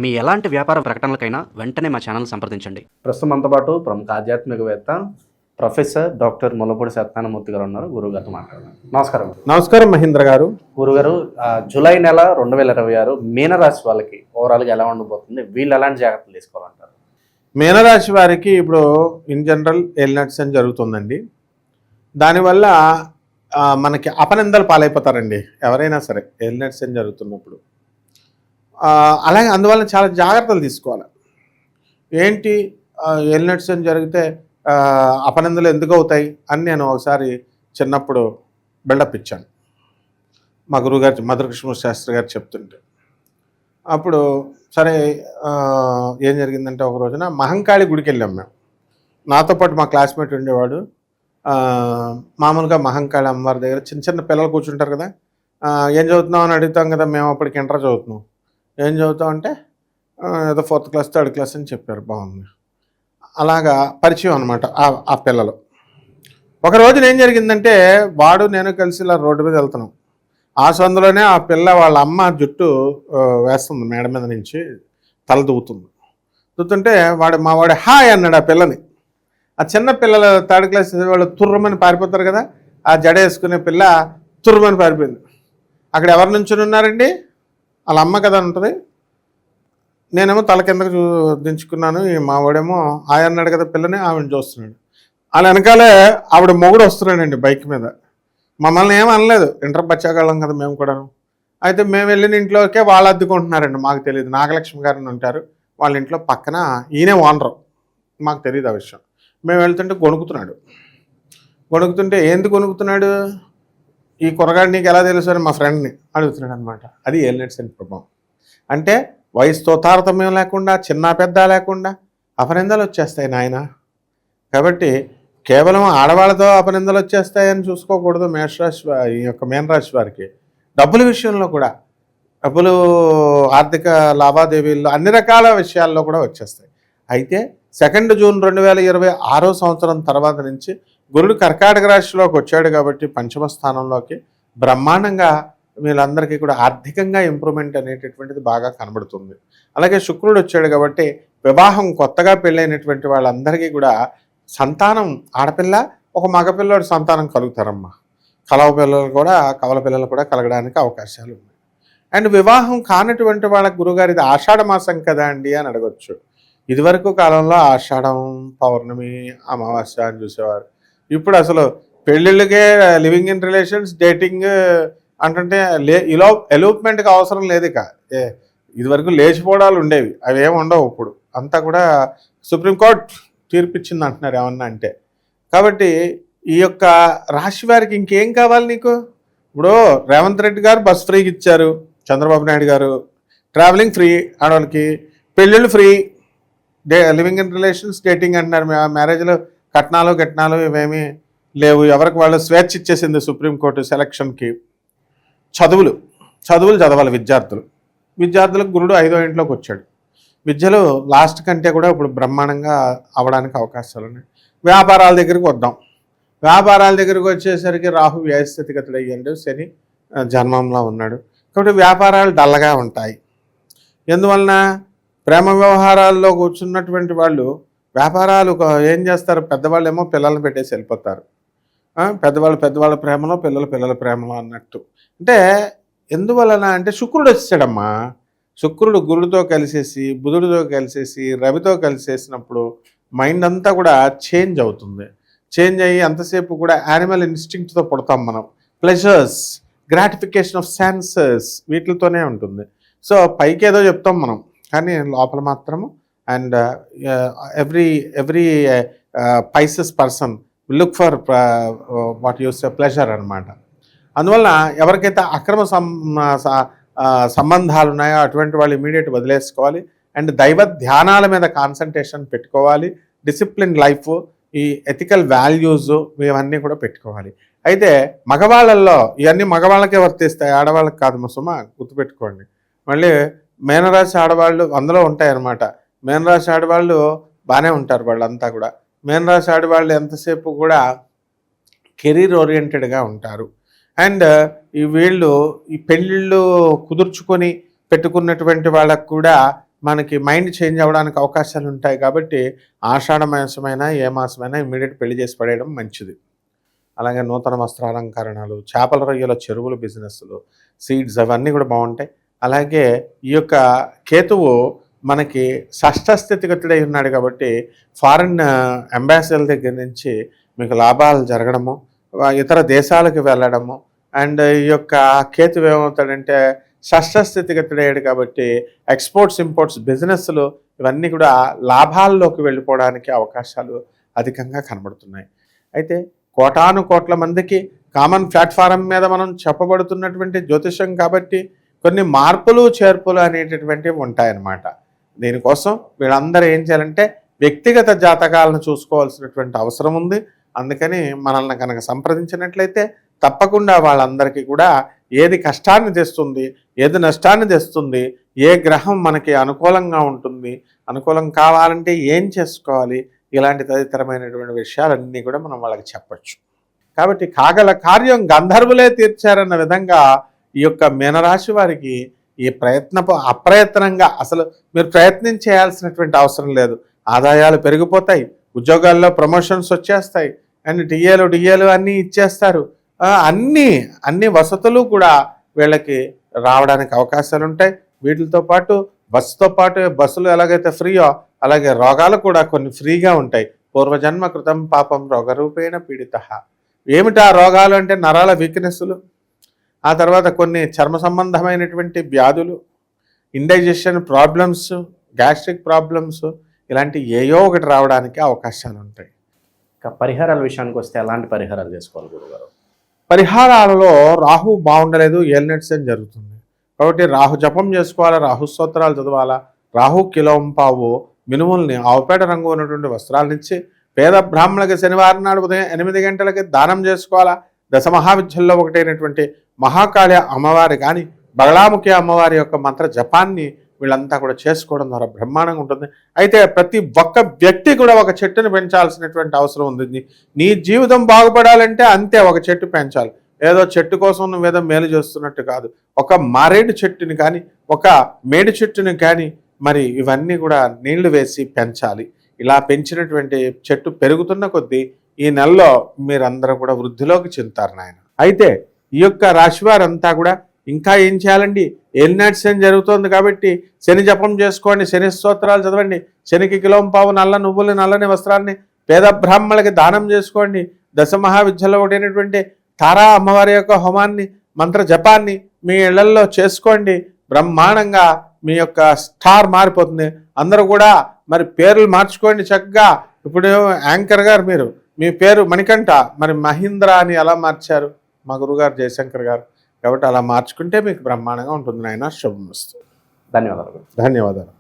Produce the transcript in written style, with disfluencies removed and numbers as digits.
మీ ఎలాంటి వ్యాపార ప్రకటనలకైనా వెంటనే మా ఛానల్ సంప్రదించండి. ప్రస్తుతం మనతో పాటు ప్రముఖ ఆధ్యాత్మికవేత్త ప్రొఫెసర్ డాక్టర్ ముల్లపూడి సత్యనారాయణమూర్తి గారు ఉన్నారు. గురుగారితో మాట్లాడారు. నమస్కారం. నమస్కారం మహేంద్ర గారు. గురుగారు, జూలై నెల 2026 మీనరాశి వాళ్ళకి ఓవరాల్గా ఎలా ఉండబోతుంది? వీళ్ళు ఎలాంటి జాగ్రత్తలు తీసుకోవాలంటారు? మీనరాశి వారికి ఇప్పుడు ఇన్ జనరల్ ఎల్నట్స్ అని జరుగుతుందండి. దానివల్ల మనకి అపనిందలు పాలైపోతారండి ఎవరైనా సరే ఎల్నట్స్ అని జరుగుతున్నప్పుడు. అలాగే అందువల్ల చాలా జాగ్రత్తలు తీసుకోవాలి. ఏంటి ఎల్నట్స్ అని జరిగితే అపనిందలు ఎందుకు అవుతాయి అని నేను ఒకసారి చిన్నప్పుడు బిల్డప్ ఇచ్చాను మా గురువుగారు మధురకృష్ణ శాస్త్రి గారు చెప్తుంటే. అప్పుడు సరే ఏం జరిగిందంటే ఒక రోజున మహంకాళి గుడికి వెళ్ళాం మేము. నాతో పాటు మా క్లాస్మేట్ ఉండేవాడు. మామూలుగా మహంకాళి అమ్మవారి దగ్గర చిన్న చిన్న పిల్లలు కూర్చుంటారు కదా, ఏం చదువుతున్నావు అని అడుగుతాం కదా. మేము అప్పటికి ఇంటర్ చదువుతున్నాం. ఏం చదువుతాం అంటే ఏదో 4th క్లాస్ 3rd క్లాస్ అని చెప్పారు. బాగుంది. అలాగా పరిచయం అనమాట ఆ పిల్లలు. ఒక రోజున ఏం జరిగిందంటే వాడు నేను కలిసి ఇలా రోడ్డు మీద వెళ్తున్నాం. ఆ సందులోనే ఆ పిల్ల వాళ్ళ అమ్మ జుట్టు వేస్తుంది, మేడ మీద నుంచి తల దూతుంటే మా వాడు హాయ్ అన్నాడు ఆ పిల్లని. ఆ చిన్న పిల్లలు 3rd క్లాస్ వాళ్ళు తుర్రమని పారిపోతారు కదా, ఆ జడ వేసుకునే పిల్ల తుర్రమని పారిపోయింది. అక్కడ ఎవరి నుంచి ఉన్నారండి? వాళ్ళ అమ్మ కదా ఉంటుంది. నేనేమో తల కిందకు దించుకున్నాను. ఈ మావాడేమో హాయ్ అన్నాడు కదా పిల్లని, ఆవిడని చూస్తున్నాడు. వాళ్ళ వెనకాలే ఆవిడ మొగుడు వస్తున్నాడండి బైక్ మీద. మమ్మల్ని ఏం అనలేదు, ఇంటర్ బచ్చాగాళ్ళం కదా మేము కూడా. అయితే మేము వెళ్ళిన ఇంట్లోకే వాళ్ళు అద్దుకుంటున్నారండి. మాకు తెలియదు. నాగలక్ష్మి గారిని ఉంటారు వాళ్ళ ఇంట్లో, పక్కన ఈయనే ఓనరు. మాకు తెలియదు ఆ విషయం. మేము వెళ్తుంటే గొణుకుతుంటే ఎందుకు గొణుకుతున్నాడు? ఈ కురగాడు నీకు ఎలా తెలుసు అని మా ఫ్రెండ్ని అడుగుతున్నాడు అనమాట. అది ఎల్నెట్స్ అని ప్రభావం. అంటే వయసుతో తారతమ్యం లేకుండా, చిన్న పెద్ద లేకుండా అపనిందలు వచ్చేస్తాయి నాయన. కాబట్టి కేవలం ఆడవాళ్ళతో అపనిందలు వచ్చేస్తాయని చూసుకోకూడదు. మేషరాశి ఈ యొక్క మీనరాశి వారికి డబ్బుల విషయంలో కూడా, డబ్బులు ఆర్థిక లావాదేవీల్లో అన్ని రకాల విషయాల్లో కూడా వచ్చేస్తాయి. అయితే 2 జూన్ 2026 సంవత్సరం తర్వాత నుంచి గురుడు కర్కాటక రాశిలోకి వచ్చాడు కాబట్టి పంచమ స్థానంలోకి బ్రహ్మాండంగా వీళ్ళందరికీ కూడా ఆర్థికంగా ఇంప్రూవ్మెంట్ అనేటటువంటిది బాగా కనబడుతుంది. అలాగే శుక్రుడు వచ్చాడు కాబట్టి వివాహం కొత్తగా పెళ్ళైనటువంటి వాళ్ళందరికీ కూడా సంతానం, ఆడపిల్ల ఒక మగపిల్లడు సంతానం కలుగుతారమ్మా. కవల పిల్లలు కూడా కలగడానికి అవకాశాలు ఉన్నాయి. అండ్ వివాహం కానటువంటి వాళ్ళకి గురుగారు ఇది ఆషాఢ మాసం కదా అండి అని అడగచ్చు. ఇదివరకు కాలంలో ఆషాఢం, పౌర్ణమి, అమావాస్య అని చూసేవారు. ఇప్పుడు అసలు పెళ్ళిళ్ళకే లివింగ్ ఇన్ రిలేషన్స్, డేటింగ్ అంటే ఎలూప్మెంట్కి అవసరం లేదు. ఇక ఇదివరకు లేచిపోవడాలు ఉండేవి, అవి ఏమి ఉండవు. ఇప్పుడు అంతా కూడా సుప్రీంకోర్టు తీర్పిచ్చింది అంటున్నారు ఏమన్నా అంటే. కాబట్టి ఈ యొక్క రాశి వారికి ఇంకేం కావాలి నీకు? ఇప్పుడు రేవంత్ రెడ్డి గారు బస్ ఫ్రీకి ఇచ్చారు, చంద్రబాబు నాయుడు గారు ట్రావెలింగ్ ఫ్రీ, ఆడవాళ్ళకి పెళ్ళిళ్ళు free, living in relations, dating అంటున్నారు. మ్యారేజ్లో కట్నాలు ఇవేమీ లేవు. ఎవరికి వాళ్ళు స్వేచ్ఛ ఇచ్చేసింది సుప్రీంకోర్టు సెలక్షన్కి. చదువులు చదవాలి విద్యార్థులకు గురుడు 5వ ఇంట్లోకి వచ్చాడు. విద్యలో లాస్ట్ కంటే కూడా ఇప్పుడు బ్రహ్మాండంగా అవ్వడానికి అవకాశాలు ఉన్నాయి. వ్యాపారాల దగ్గరికి వద్దాం. వ్యాపారాల దగ్గరికి వచ్చేసరికి రాహు వ్యయస్థితిగతుడు అయ్యాడు, శని జన్మంలో ఉన్నాడు. కాబట్టి వ్యాపారాలు డల్లగా ఉంటాయి. ఎందువలన? ప్రేమ వ్యవహారాల్లో కూర్చున్నటువంటి వాళ్ళు వ్యాపారాలు ఏం చేస్తారు? పెద్దవాళ్ళు ఏమో పిల్లల్ని పెట్టేసి వెళ్ళిపోతారు. పెద్దవాళ్ళ ప్రేమలో, పిల్లల ప్రేమలో అన్నట్టు. అంటే ఎందువలన అంటే శుక్రుడు వచ్చాడమ్మా. శుక్రుడు గురుడితో కలిసేసి, బుధుడితో కలిసేసి, రవితో కలిసేసినప్పుడు మైండ్ అంతా కూడా చేంజ్ అవుతుంది. చేంజ్ అయ్యి అంతసేపు కూడా యానిమల్ ఇన్స్టింక్ట్తో పుడతాం మనం. ప్లెజర్స్, గ్రాటిఫికేషన్ ఆఫ్ సెన్సెస్ వీటితోనే ఉంటుంది. సో పైకి ఏదో చెప్తాం మనం, కానీ లోపల మాత్రము and every Pisces person look for what use pleasure అనమాట. అందువల్ల ఎవరికైతే అక్రమ సంబంధాలు ఉన్నాయో అటువంటి వాళ్ళు ఇమీడియట్ వదిలేసుకోవాలి. అండ్ దైవ ధ్యానాల మీద కాన్సన్ట్రేషన్ పెట్టుకోవాలి. డిసిప్లిన్ లైఫ్, ఈ ఎథికల్ వాల్యూస్ ఇవన్నీ కూడా పెట్టుకోవాలి. అయితే మగవాళ్ళల్లో ఇవన్నీ మగవాళ్ళకే వర్తిస్తాయి, ఆడవాళ్ళకి కాదు సుమ, గుర్తుపెట్టుకోండి. మళ్ళీ మీనరాశి ఆడవాళ్ళు అందులో ఉంటాయన్నమాట. మీనరాశి ఆడవాళ్ళు బాగానే ఉంటారు వాళ్ళంతా కూడా. మీనరాశి ఆడవాళ్ళు ఎంతసేపు కూడా కెరీర్ ఓరియంటెడ్గా ఉంటారు. అండ్ వీళ్ళు ఈ పెళ్ళిళ్ళు కుదుర్చుకొని పెట్టుకున్నటువంటి వాళ్ళకు కూడా మనకి మైండ్ చేంజ్ అవ్వడానికి అవకాశాలు ఉంటాయి. కాబట్టి ఆషాఢ మాసమైనా ఏ మాసమైనా ఇమ్మీడియట్ పెళ్లి చేసి పడేయడం మంచిది. అలాగే నూతన వస్త్రాలంకరణలు, చేపల రొయ్యల చెరువుల బిజినెస్లు, సీడ్స్ అవన్నీ కూడా బాగుంటాయి. అలాగే ఈ యొక్క కేతువు మనకి షష్ఠ స్థితిగతుడై ఉన్నాడు కాబట్టి ఫారిన్ అంబాసిడర్ల దగ్గర నుంచి మీకు లాభాలు జరగడము, ఇతర దేశాలకు వెళ్ళడము. అండ్ ఈ యొక్క కేతువు ఏమవుతాడంటే షష్ఠ స్థితిగతుడయ్యాడు కాబట్టి ఎక్స్పోర్ట్స్ ఇంపోర్ట్స్ బిజినెస్లు ఇవన్నీ కూడా లాభాల్లోకి వెళ్ళిపోవడానికి అవకాశాలు అధికంగా కనబడుతున్నాయి. అయితే కోటాను కోట్ల మందికి కామన్ ప్లాట్ఫారం మీద మనం చెప్పబడుతున్నటువంటి జ్యోతిషం కాబట్టి కొన్ని మార్పులు చేర్పులు అనేటటువంటివి ఉంటాయన్నమాట. దీనికోసం వీళ్ళందరూ ఏం చేయాలంటే వ్యక్తిగత జాతకాలను చూసుకోవాల్సినటువంటి అవసరం ఉంది. అందుకని మనల్ని కనుక సంప్రదించినట్లయితే తప్పకుండా వాళ్ళందరికీ కూడా ఏది కష్టాన్ని తెస్తుంది, ఏది నష్టాన్ని తెస్తుంది, ఏ గ్రహం మనకి అనుకూలంగా ఉంటుంది, అనుకూలం కావాలంటే ఏం చేసుకోవాలి, ఇలాంటి తదితరమైనటువంటి విషయాలన్నీ కూడా మనం వాళ్ళకి చెప్పచ్చు. కాబట్టి కాగల కార్యం గంధర్వులే తీర్చారన్న విధంగా ఈ యొక్క మీనరాశి వారికి ఈ అప్రయత్నంగా అసలు మీరు ప్రయత్నం చేయాల్సినటువంటి అవసరం లేదు. ఆదాయాలు పెరిగిపోతాయి, ఉద్యోగాల్లో ప్రమోషన్స్ వచ్చేస్తాయి, అండ్ డిఏలు అన్నీ ఇచ్చేస్తారు. అన్ని వసతులు కూడా వీళ్ళకి రావడానికి అవకాశాలు ఉంటాయి. వీటితో పాటు బస్సులు ఎలాగైతే ఫ్రీయో అలాగే రోగాలు కూడా కొన్ని ఫ్రీగా ఉంటాయి. పూర్వజన్మ కృతం పాపం రోగరూపేణ పీడిత. ఏమిటా రోగాలు అంటే నరాల వీక్నెస్లు, ఆ తర్వాత కొన్ని చర్మ సంబంధమైనటువంటి వ్యాధులు, ఇండైజెషన్ ప్రాబ్లమ్స్, గ్యాస్ట్రిక్ ప్రాబ్లమ్స్, ఇలాంటి ఏయో ఒకటి రావడానికి అవకాశాలు ఉంటాయి. ఇక పరిహారాల విషయానికి వస్తే ఎలాంటి పరిహారాలు చేసుకోవాలి గురుగారు? పరిహారాలలో రాహు బాగుండలేదు, ఏలినట్స్ అని జరుగుతుంది. కాబట్టి రాహు జపం చేసుకోవాలా, రాహు స్తోత్రాలు చదవాలా, రాహు కిలోంపావు మినుముల్ని ఆవుపేట రంగు ఉన్నటువంటి వస్త్రాలనిచ్చి పేద బ్రాహ్మణులకి శనివారం నాడు ఉదయం 8 గంటలకి దానం చేసుకోవాలా. దశమహావిద్యల్లో ఒకటైనటువంటి మహాకాళి అమ్మవారి కానీ బగళాముఖి అమ్మవారి యొక్క మంత్ర జపాన్ని వీళ్ళంతా కూడా చేసుకోవడం ద్వారా బ్రహ్మాండంగా ఉంటుంది. అయితే ప్రతి ఒక్క వ్యక్తి కూడా ఒక చెట్టుని పెంచాల్సినటువంటి అవసరం ఉంది. నీ జీవితం బాగుపడాలంటే అంతే, ఒక చెట్టు పెంచాలి. ఏదో చెట్టు కోసం నువ్వేదో మేలు చేస్తున్నట్టు కాదు. ఒక మారేడు చెట్టుని కానీ ఒక మేడి చెట్టుని కానీ మరి ఇవన్నీ కూడా నీళ్లు వేసి పెంచాలి. ఇలా పెంచినటువంటి చెట్టు పెరుగుతున్న కొద్దీ ఈ నెలలో మీరందరూ కూడా వృద్ధిలోకి చెందుతారు నాయన. అయితే ఈ యొక్క రాశివారంతా కూడా ఇంకా ఏం చేయాలండి, ఏలినాటి శని జరుగుతోంది కాబట్టి శని జపం చేసుకోండి, శని స్తోత్రాలు చదవండి, శనికి కిలోంపావు నల్ల నువ్వులు నల్లని వస్త్రాన్ని పేద బ్రాహ్మణులకి దానం చేసుకోండి. దశమహావిద్యలో ఒకటైనటువంటి తారా అమ్మవారి యొక్క హోమాన్ని మంత్ర జపాన్ని మీ ఇళ్లల్లో చేసుకోండి. బ్రహ్మాండంగా మీ యొక్క స్టార్ మారిపోతుంది. అందరూ కూడా మరి పేర్లు మార్చుకోండి చక్కగా. ఇప్పుడు యాంకర్ గారు మీరు మీ పేరు మణికంఠ, మరి మహీంద్ర అని ఎలా మార్చారు మా గురుగారు జయశంకర్ గారు. కాబట్టి అలా మార్చుకుంటే మీకు బ్రహ్మాండంగా ఉంటుంది నాయన. శుభమస్తు. ధన్యవాదాలు. ధన్యవాదాలు.